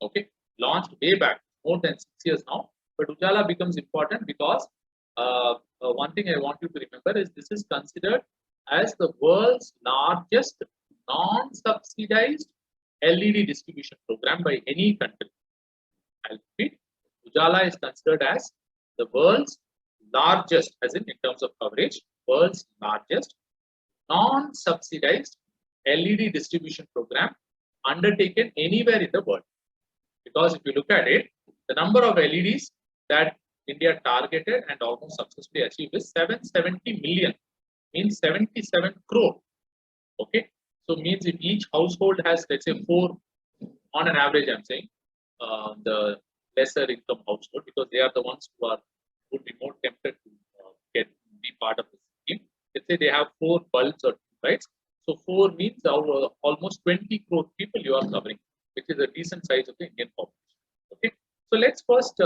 Okay, launched way back, more than 6 years now. But UJALA becomes important because one thing I want you to remember is this is considered as the world's largest non-subsidized LED distribution program by any country. I'll repeat, UJALA is considered as the world's largest, as in terms of coverage, world's largest non-subsidized LED distribution program undertaken anywhere in the world. Because if you look at it, the number of LEDs that India targeted and almost successfully achieved is 770 million, means 77 crore. Okay, so means if each household has, let's say, 4 on an average, I'm saying, the lesser income household, because they are the ones who would be more tempted to be part of the scheme. Let's say they have 4 bulbs or 2 lights. So 4 means almost 20 crore people you are covering, which is a decent size of the Indian population. Okay, so let's first,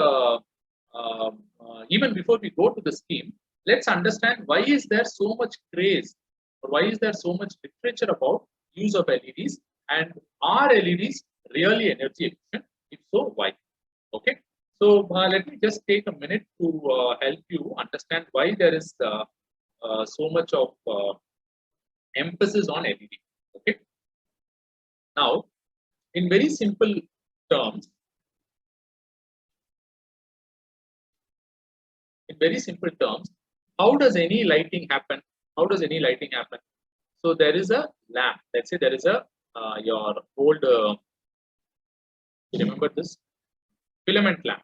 even before we go to the scheme, let's understand why is there so much craze, or why is there so much literature about use of LEDs, and are LEDs really energy efficient? If so, why? Okay, so let me just take a minute to help you understand why there is so much of emphasis on LED. Okay, now in very simple terms, how does any lighting happen? So there is a lamp. Let's say there is a your old remember this filament lamp.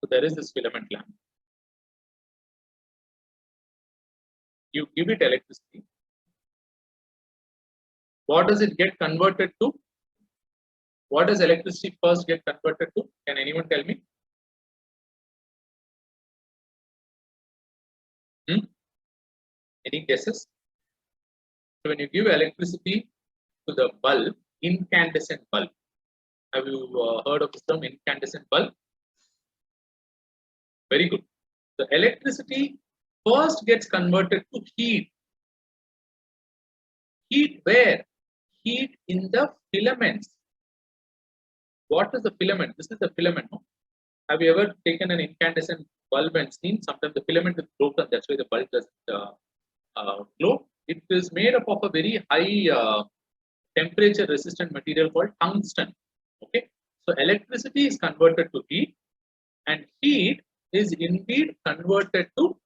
So there is this filament lamp. You give it electricity. What does it get converted to? What does electricity first get converted to? Can anyone tell me? Any guesses? So when you give electricity to the bulb, incandescent bulb. Have you heard of this term, incandescent bulb? Very good. The electricity first gets converted to heat. Heat where? Heat in the filaments. What is the filament? This is the filament. No? Have you ever taken an incandescent bulb and seen? Sometimes the filament is broken. That's why the bulb doesn't glow. It is made up of a very high temperature resistant material called tungsten. Okay, so electricity is converted to heat, and heat is indeed converted to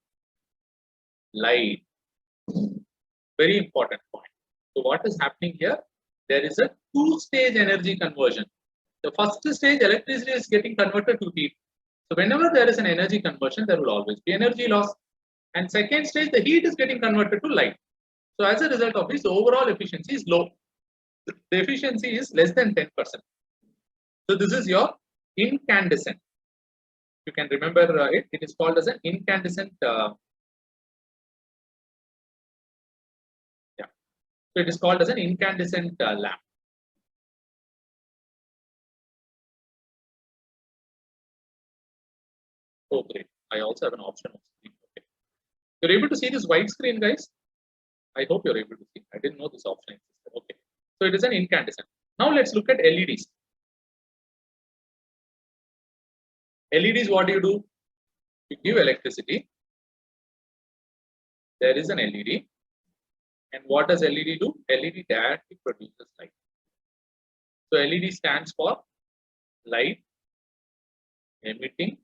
light. Very important point. So what is happening here? There is a 2-stage energy conversion. The first stage, electricity is getting converted to heat. So whenever there is an energy conversion, there will always be energy loss. And second stage, the heat is getting converted to light. So as a result of this, the overall efficiency is low. The efficiency is less than 10%. So this is your incandescent. You can remember it. It is called as an incandescent. So it is called as an incandescent lamp. Oh, great. I also have an option of screen. Okay. You're able to see this white screen, guys? I hope you're able to see. I didn't know this option existed. Okay. So it is an incandescent. Now let's look at LEDs. LEDs, what do? You give electricity. There is an LED. And what does LED do? LED directly produces light. So LED stands for light emitting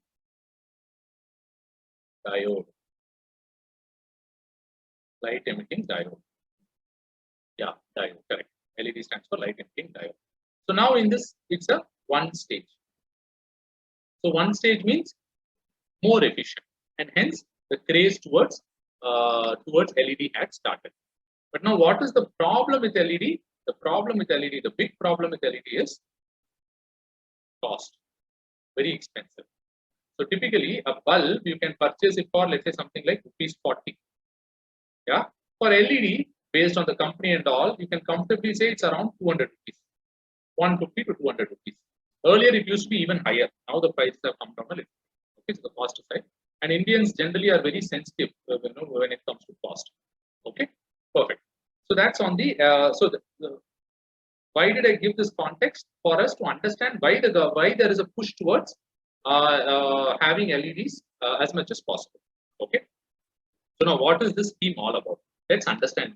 diode. Light emitting diode. Yeah, diode, correct. LED stands for light emitting diode. So now in this, it's a 1 stage. So 1 stage means more efficient, and hence the craze towards LED had started. But now, what is the problem with LED? The big problem with LED is cost. Very expensive. So typically, a bulb you can purchase it for, let's say, something like ₹40. Yeah. For LED, based on the company and all, you can comfortably say it's around ₹200, 150 to 200 rupees. Earlier, it used to be even higher. Now the prices have come down a little. Okay, so the cost side. And Indians generally are very sensitive when it comes to cost. Okay, perfect. So that's on the Why did I give this context? For us to understand why there is a push towards having LEDs as much as possible. Okay. So now, what is this scheme all about? Let's understand this.